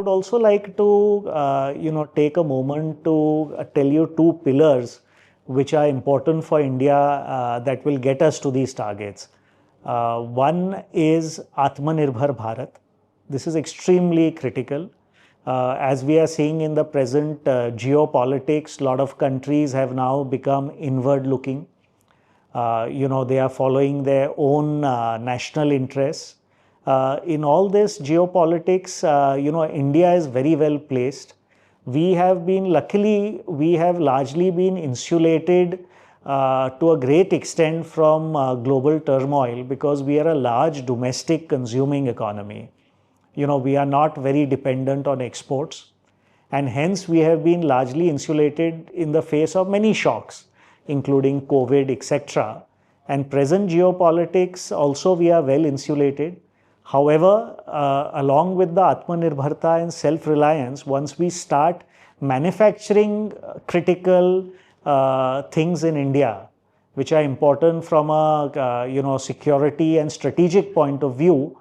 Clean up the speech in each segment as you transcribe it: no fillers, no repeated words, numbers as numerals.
would also like to, take a moment to tell you two pillars which are important for India that will get us to these targets. One is Atmanirbhar Bharat. This is extremely critical. As we are seeing in the present geopolitics, a lot of countries have now become inward looking. They are following their own national interests. In all this geopolitics, India is very well placed. We have largely been insulated to a great extent from global turmoil because we are a large domestic consuming economy. We are not very dependent on exports, and hence we have been largely insulated in the face of many shocks, including COVID, etc. And present geopolitics also we are well insulated. However, along with the Atmanirbharta and self-reliance, once we start manufacturing critical things in India, which are important from a security and strategic point of view,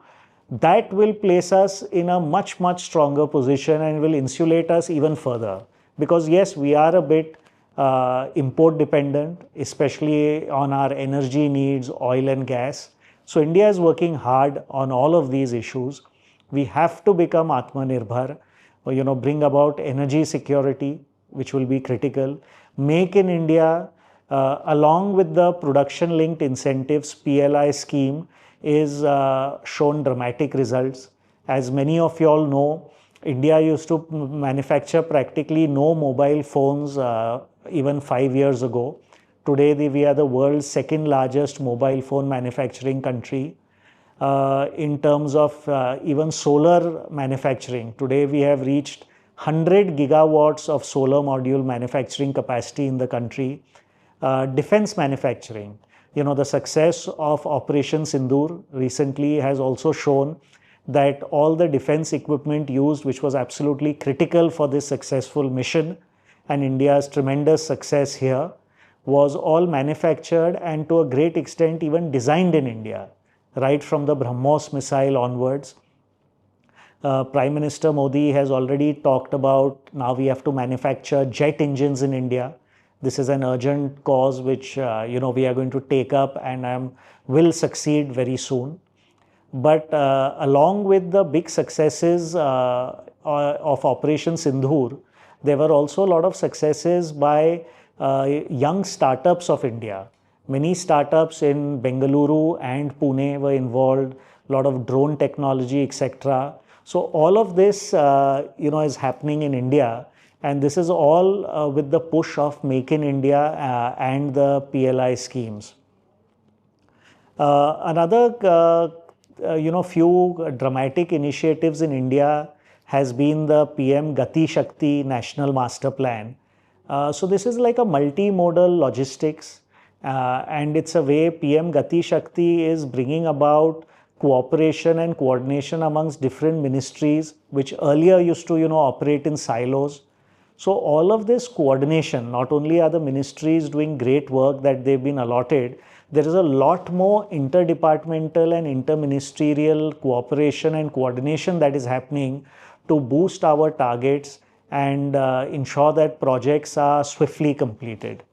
that will place us in a much stronger position and will insulate us even further. Because yes, we are a bit import dependent, especially on our energy needs, oil and gas. So India is working hard on all of these issues. We have to become Atmanirbhar, bring about energy security, which will be critical. Make in India, along with the production linked incentives, PLI scheme is shown dramatic results. As many of you all know, India used to manufacture practically no mobile phones even 5 years ago. Today, we are the world's second largest mobile phone manufacturing country. In terms of even solar manufacturing, today we have reached 100 gigawatts of solar module manufacturing capacity in the country. Defense manufacturing, the success of Operation Sindoor recently has also shown that all the defense equipment used, which was absolutely critical for this successful mission, and India's tremendous success here, was all manufactured and to a great extent even designed in India, right from the BrahMos missile onwards. Prime Minister Modi has already talked about now we have to manufacture jet engines in India. This is an urgent cause which we are going to take up and will succeed very soon. But along with the big successes of Operation Sindoor, there were also a lot of successes by young startups of India. Many startups in Bengaluru and Pune were involved, a lot of drone technology, etc. So all of this, is happening in India, and this is all with the push of Make in India and the PLI schemes. Another, few dramatic initiatives in India has been the PM Gati Shakti National Master Plan. So this is like a multimodal logistics, and it's a way PM Gati Shakti is bringing about cooperation and coordination amongst different ministries, which earlier used to, operate in silos. So all of this coordination, not only are the ministries doing great work that they've been allotted, there is a lot more interdepartmental and interministerial cooperation and coordination that is happening to boost our targets and ensure that projects are swiftly completed.